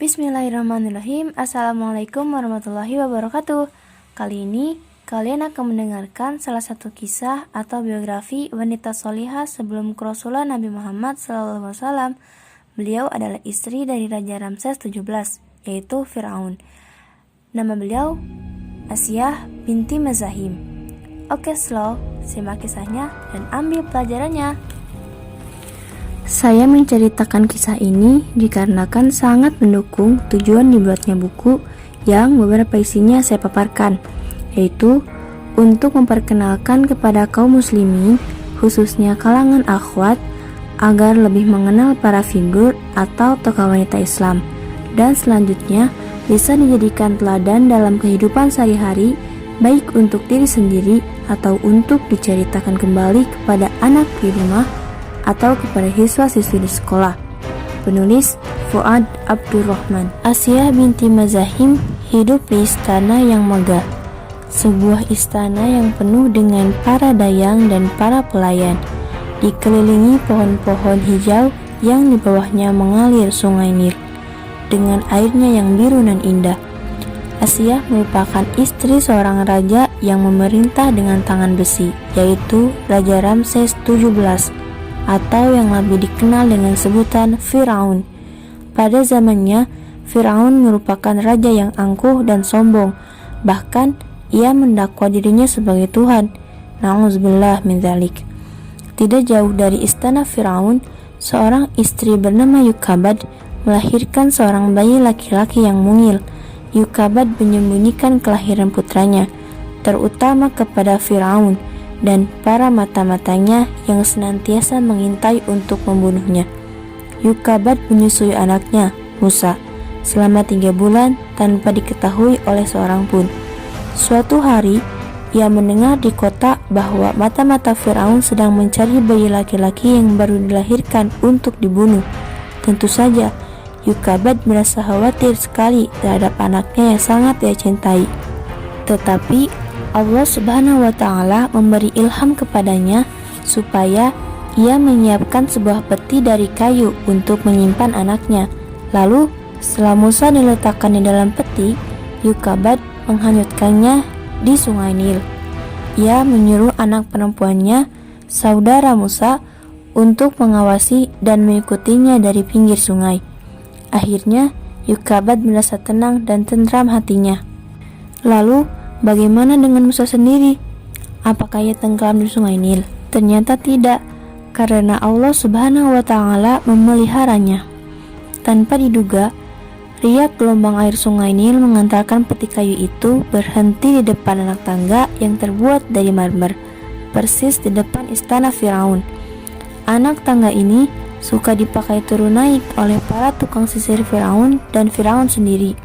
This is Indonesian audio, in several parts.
Bismillahirrahmanirrahim. Assalamualaikum warahmatullahi wabarakatuh. Kali ini kalian akan mendengarkan salah satu kisah atau biografi wanita solihah sebelum kerasulan Nabi Muhammad SAW. Beliau adalah istri dari Raja Ramses 17, yaitu Firaun. Nama beliau Asiyah binti Mazahim. Oke, slow, simak kisahnya dan ambil pelajarannya. Saya menceritakan kisah ini dikarenakan sangat mendukung tujuan dibuatnya buku yang beberapa isinya saya paparkan, yaitu untuk memperkenalkan kepada kaum muslimin, khususnya kalangan akhwat, agar lebih mengenal para figur atau tokoh wanita Islam, dan selanjutnya bisa dijadikan teladan dalam kehidupan sehari-hari, baik untuk diri sendiri atau untuk diceritakan kembali kepada anak di rumah atau kepada siswa-siswi di sekolah. Penulis Fuad Abdurrahman. Asiyah binti Mazahim hidup di istana yang megah, sebuah istana yang penuh dengan para dayang dan para pelayan, dikelilingi pohon-pohon hijau yang di bawahnya mengalir sungai Nil dengan airnya yang biru dan indah. Asiyah merupakan istri seorang raja yang memerintah dengan tangan besi, yaitu Raja Ramses 17 atau yang lebih dikenal dengan sebutan Firaun. Pada zamannya, Firaun merupakan raja yang angkuh dan sombong. Bahkan, ia mendakwa dirinya sebagai Tuhan. Na'udzubillah min dzalik. Tidak jauh dari istana Firaun, seorang istri bernama Yukabad melahirkan seorang bayi laki-laki yang mungil. Yukabad menyembunyikan kelahiran putranya, terutama kepada Firaun dan para mata-matanya yang senantiasa mengintai untuk membunuhnya. Yukabad menyusui anaknya, Musa, selama 3 bulan tanpa diketahui oleh seorang pun. Suatu hari, ia mendengar di kota bahwa mata-mata Firaun sedang mencari bayi laki-laki yang baru dilahirkan untuk dibunuh. Tentu saja, Yukabad merasa khawatir sekali terhadap anaknya yang sangat ia cintai. Tetapi Allah Subhanahu wa Ta'ala memberi ilham kepadanya supaya ia menyiapkan sebuah peti dari kayu untuk menyimpan anaknya. Lalu, setelah Musa diletakkan di dalam peti, Yukabad menghanyutkannya di sungai Nil. Ia menyuruh anak perempuannya, saudara Musa, untuk mengawasi dan mengikutinya dari pinggir sungai. Akhirnya, Yukabad merasa tenang dan tentram hatinya. Lalu, bagaimana dengan Musa sendiri? Apakah ia tenggelam di sungai Nil? Ternyata tidak, karena Allah Subhanahu wa Ta'ala memeliharanya. Tanpa diduga, riak gelombang air sungai Nil mengantarkan peti kayu itu berhenti di depan anak tangga yang terbuat dari marmer, persis di depan istana Firaun. Anak tangga ini suka dipakai turun naik oleh para tukang sisir Firaun dan Firaun sendiri.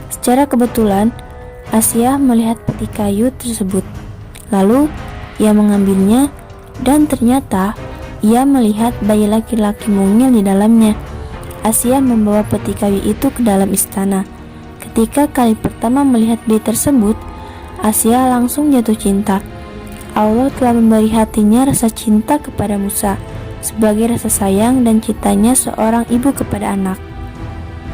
Secara kebetulan, Asiyah melihat peti kayu tersebut. Lalu, ia mengambilnya dan ternyata ia melihat bayi laki-laki mungil di dalamnya. Asiyah membawa peti kayu itu ke dalam istana. Ketika kali pertama melihat bayi tersebut, Asiyah langsung jatuh cinta. Allah telah memberi hatinya rasa cinta kepada Musa sebagai rasa sayang dan cintanya seorang ibu kepada anak.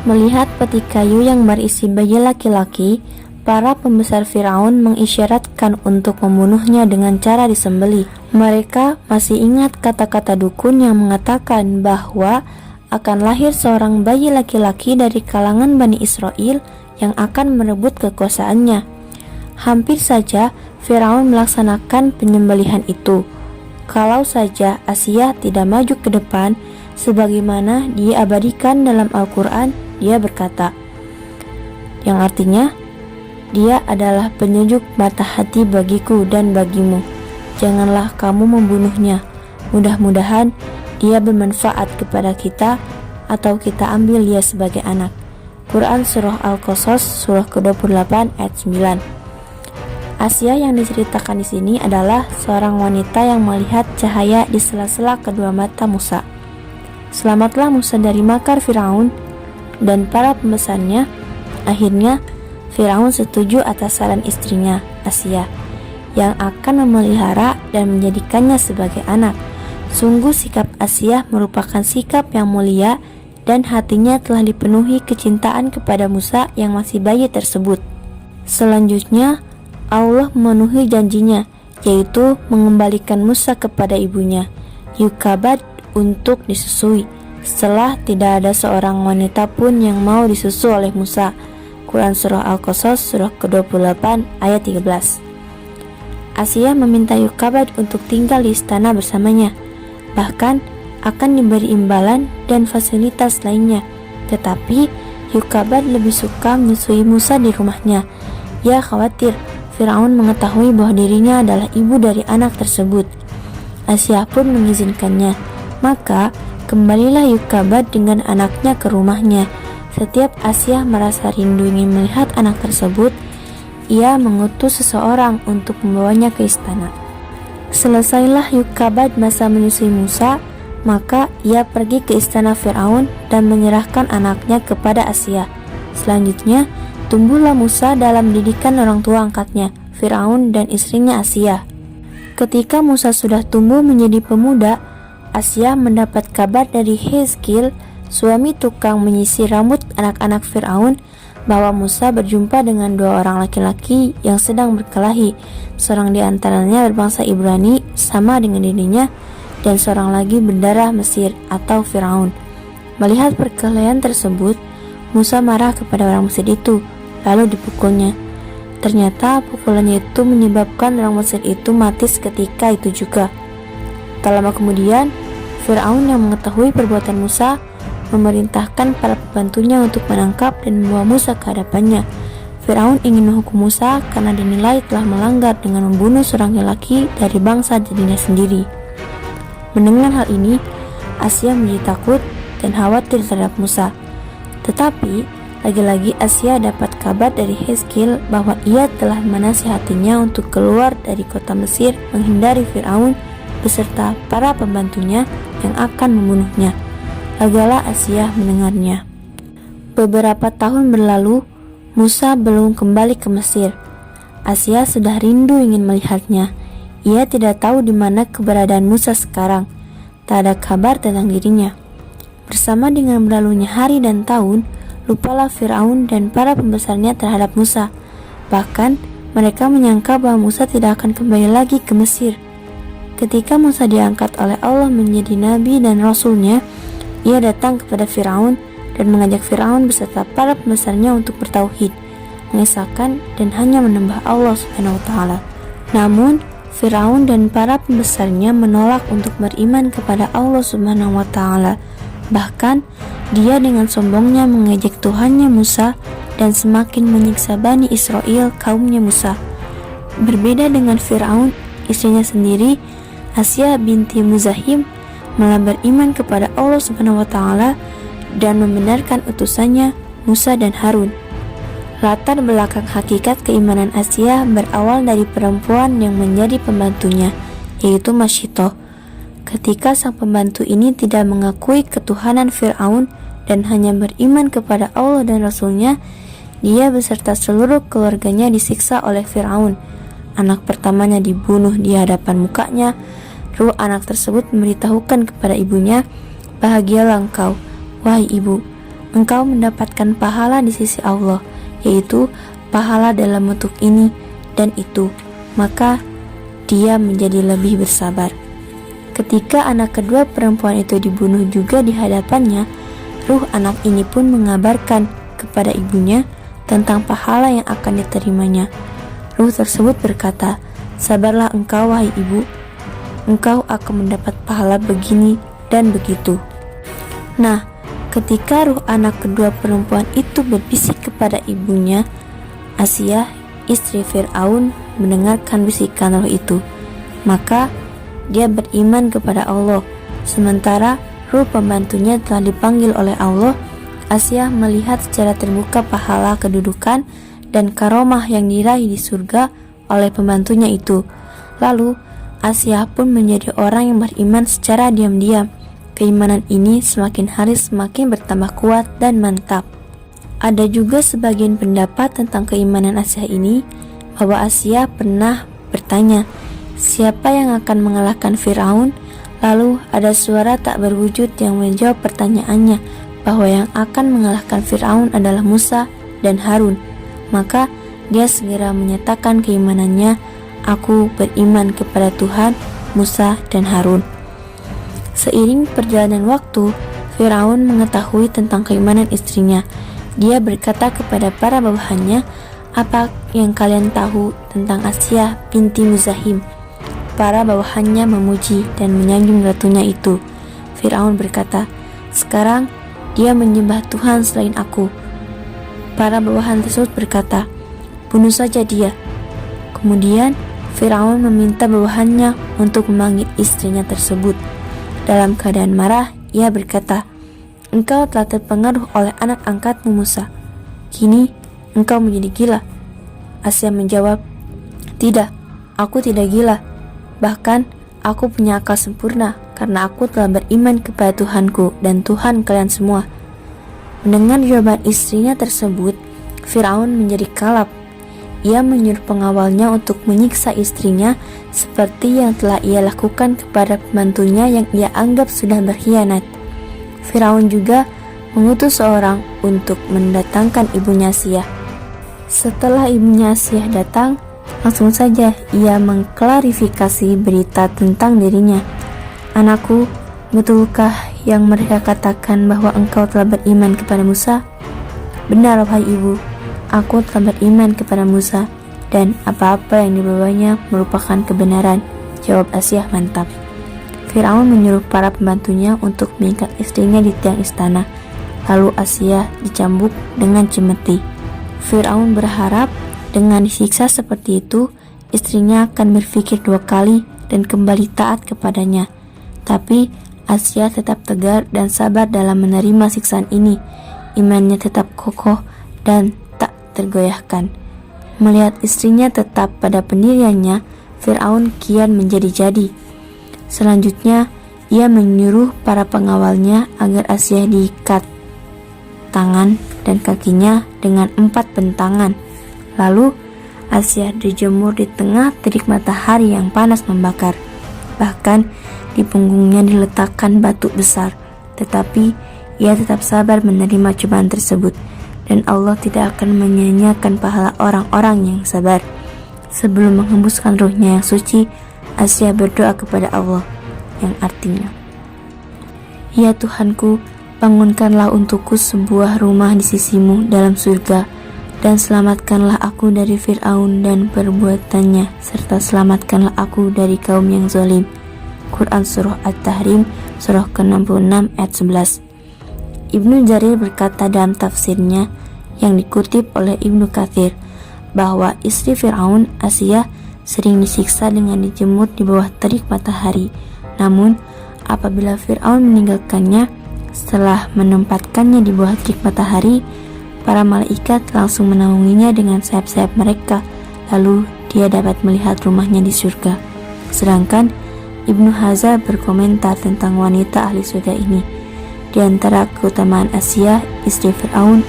Melihat peti kayu yang berisi bayi laki-laki, para pembesar Firaun mengisyaratkan untuk membunuhnya dengan cara disembelih. Mereka masih ingat kata-kata dukun yang mengatakan bahwa akan lahir seorang bayi laki-laki dari kalangan Bani Israel yang akan merebut kekuasaannya. Hampir saja Firaun melaksanakan penyembelihan itu. Kalau saja Asiyah tidak maju ke depan, sebagaimana diabadikan dalam Al-Quran, dia berkata, yang artinya, dia adalah penyejuk mata hati bagiku dan bagimu. Janganlah kamu membunuhnya. Mudah-mudahan dia bermanfaat kepada kita atau kita ambil dia sebagai anak. Quran Surah Al-Qasas surah ke-28 ayat 9. Asiyah yang diceritakan di sini adalah seorang wanita yang melihat cahaya di sela-sela kedua mata Musa. Selamatlah Musa dari makar Firaun dan para pembesarnya. Akhirnya Firaun setuju atas saran istrinya, Asiyah, yang akan memelihara dan menjadikannya sebagai anak. Sungguh sikap Asiyah merupakan sikap yang mulia dan hatinya telah dipenuhi kecintaan kepada Musa yang masih bayi tersebut. Selanjutnya, Allah memenuhi janjinya, yaitu mengembalikan Musa kepada ibunya, Yukabad, untuk disusui, setelah tidak ada seorang wanita pun yang mau disusu oleh Musa. Quran Surah Al-Qasas Surah ke-28 ayat 13. Asiyah meminta Yukabad untuk tinggal di istana bersamanya, bahkan akan diberi imbalan dan fasilitas lainnya. Tetapi Yukabad lebih suka menyusui Musa di rumahnya. Ia khawatir Firaun mengetahui bahwa dirinya adalah ibu dari anak tersebut. Asiyah pun mengizinkannya. Maka kembalilah Yukabad dengan anaknya ke rumahnya. Setiap Asiyah merasa rindu ingin melihat anak tersebut, ia mengutus seseorang untuk membawanya ke istana. Selesailah Yukabad masa menyusui Musa, maka ia pergi ke istana Firaun dan menyerahkan anaknya kepada Asiyah. Selanjutnya, tumbuhlah Musa dalam didikan orang tua angkatnya, Firaun dan istrinya Asiyah. Ketika Musa sudah tumbuh menjadi pemuda, Asiyah mendapat kabar dari Hezkil, suami tukang menyisir rambut anak-anak Firaun, bahwa Musa berjumpa dengan dua orang laki-laki yang sedang berkelahi. Seorang di antaranya berbangsa Ibrani sama dengan dirinya, dan seorang lagi berdarah Mesir atau Firaun. Melihat perkelahian tersebut, Musa marah kepada orang Mesir itu, lalu dipukulnya. Ternyata pukulannya itu menyebabkan orang Mesir itu mati seketika itu juga. Tak lama kemudian, Firaun yang mengetahui perbuatan Musa memerintahkan para pembantunya untuk menangkap dan membawa Musa ke hadapannya. Firaun ingin menghukum Musa karena dinilai telah melanggar dengan membunuh seorang lelaki dari bangsa dirinya sendiri. Mendengar hal ini, Asiyah menjadi takut dan khawatir terhadap Musa. Tetapi lagi-lagi Asiyah dapat kabar dari Hezkil bahwa ia telah menasihatinya untuk keluar dari kota Mesir menghindari Firaun beserta para pembantunya yang akan membunuhnya. Lega Asiyah mendengarnya. Beberapa tahun berlalu, Musa belum kembali ke Mesir. Asiyah sudah rindu ingin melihatnya. Ia tidak tahu di mana keberadaan Musa sekarang. Tak ada kabar tentang dirinya. Bersama dengan berlalunya hari dan tahun, lupalah Firaun dan para pembesarnya terhadap Musa. Bahkan mereka menyangka bahwa Musa tidak akan kembali lagi ke Mesir. Ketika Musa diangkat oleh Allah menjadi nabi dan rasulnya, ia datang kepada Firaun dan mengajak Firaun beserta para pembesarnya untuk bertauhid, mengesahkan dan hanya menyembah Allah Subhanahu wa taala. Namun Firaun dan para pembesarnya menolak untuk beriman kepada Allah Subhanahu wa taala. Bahkan dia dengan sombongnya mengejek Tuhannya Musa dan semakin menyiksa Bani Israel kaumnya Musa. Berbeda dengan Firaun, istrinya sendiri, Asiyah binti Muzahim, malah beriman kepada Allah Subhanahu wa taala dan membenarkan utusannya Musa dan Harun. Latar belakang hakikat keimanan Asiyah berawal dari perempuan yang menjadi pembantunya, yaitu Masyitoh. Ketika sang pembantu ini tidak mengakui ketuhanan Firaun dan hanya beriman kepada Allah dan Rasulnya, dia beserta seluruh keluarganya disiksa oleh Firaun. Anak pertamanya dibunuh di hadapan mukanya. Ruh anak tersebut memberitahukan kepada ibunya, "Bahagialah engkau, wahai ibu, engkau mendapatkan pahala di sisi Allah, yaitu pahala dalam bentuk ini dan itu." Maka dia menjadi lebih bersabar. Ketika anak kedua perempuan itu dibunuh juga di hadapannya, ruh anak ini pun mengabarkan kepada ibunya tentang pahala yang akan diterimanya. Ruh tersebut berkata, "Sabarlah engkau, wahai ibu, engkau akan mendapat pahala begini dan begitu." Nah, ketika ruh anak kedua perempuan itu berbisik kepada ibunya, Asiyah, istri Fir'aun, mendengarkan bisikan roh itu. Maka dia beriman kepada Allah. Sementara ruh pembantunya telah dipanggil oleh Allah, Asiyah melihat secara terbuka pahala kedudukan dan karomah yang diraih di surga oleh pembantunya itu. Lalu Asiyah pun menjadi orang yang beriman secara diam-diam. Keimanan ini semakin hari semakin bertambah kuat dan mantap. Ada juga sebagian pendapat tentang keimanan Asiyah ini, bahwa Asiyah pernah bertanya, siapa yang akan mengalahkan Firaun? Lalu ada suara tak berwujud yang menjawab pertanyaannya, bahwa yang akan mengalahkan Firaun adalah Musa dan Harun. Maka dia segera menyatakan keimanannya, "Aku beriman kepada Tuhan Musa dan Harun." Seiring perjalanan waktu, Firaun mengetahui tentang keimanan istrinya. Dia berkata kepada para bawahannya, "Apa yang kalian tahu tentang Asia binti Muzahim?" Para bawahannya memuji dan menyanjung ratunya itu. Firaun berkata, "Sekarang dia menyembah Tuhan selain aku." Para bawahan tersebut berkata, "Bunuh saja dia." Kemudian Firaun meminta bawahannya untuk memanggil istrinya tersebut. Dalam keadaan marah, ia berkata, "Engkau telah terpengaruh oleh anak angkatmu Musa. Kini engkau menjadi gila." Asia menjawab, "Tidak, aku tidak gila. Bahkan aku punya akal sempurna karena aku telah beriman kepada Tuhanku dan Tuhan kalian semua." Mendengar jawaban istrinya tersebut, Firaun menjadi kalap. Ia menyuruh pengawalnya untuk menyiksa istrinya seperti yang telah ia lakukan kepada pembantunya yang ia anggap sudah berkhianat. Firaun juga mengutus seorang untuk mendatangkan ibunya Asia. Setelah ibunya Asia datang, langsung saja ia mengklarifikasi berita tentang dirinya. "Anakku, betulkah yang mereka katakan bahwa engkau telah beriman kepada Musa?" "Benar, wahai ibu, aku telah beriman kepada Musa, dan apa-apa yang dibawanya merupakan kebenaran," jawab Asia mantap. Firaun menyuruh para pembantunya untuk mengikat istrinya di tiang istana, lalu Asia dicambuk dengan cemeti. Firaun berharap dengan disiksa seperti itu, istrinya akan berpikir 2 kali dan kembali taat kepadanya. Tapi Asia tetap tegar dan sabar dalam menerima siksaan ini. Imannya tetap kokoh dan tak tergoyahkan. Melihat istrinya tetap pada pendiriannya, Firaun kian menjadi-jadi. Selanjutnya, ia menyuruh para pengawalnya agar Asia diikat tangan dan kakinya dengan 4 bentangan. Lalu Asia dijemur di tengah terik matahari yang panas membakar. Bahkan di punggungnya diletakkan batu besar, tetapi ia tetap sabar menerima cobaan tersebut, dan Allah tidak akan menyia-nyiakan pahala orang-orang yang sabar. Sebelum menghembuskan ruhnya yang suci, Asia berdoa kepada Allah, yang artinya, "Ya Tuhanku, bangunkanlah untukku sebuah rumah di sisimu dalam surga, dan selamatkanlah aku dari Fir'aun dan perbuatannya, serta selamatkanlah aku dari kaum yang zalim." Quran Surah At-Tahrim, Surah ke-66 ayat 11. Ibnu Jarir berkata dalam tafsirnya yang dikutip oleh Ibnu Katsir, bahwa istri Fir'aun, Asia, sering disiksa dengan dijemur di bawah terik matahari. Namun, apabila Fir'aun meninggalkannya setelah menempatkannya di bawah terik matahari, para malaikat langsung menaunginya dengan sayap-sayap mereka, lalu dia dapat melihat rumahnya di surga. Sedangkan Ibnu Hazar berkomentar tentang wanita ahli surga ini. Di antara keutamaan Asia, istri Fir'aun,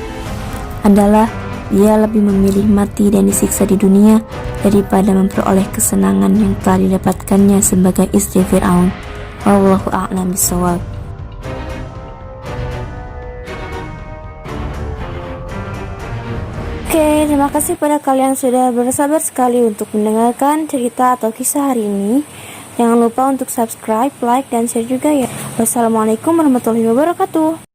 adalah dia lebih memilih mati dan disiksa di dunia daripada memperoleh kesenangan yang telah didapatkannya sebagai istri Fir'aun. Wallahu a'lam bishawab. Oke, terima kasih pada kalian sudah bersabar sekali untuk mendengarkan cerita atau kisah hari ini. Jangan lupa untuk subscribe, like, dan share juga ya. Wassalamualaikum warahmatullahi wabarakatuh.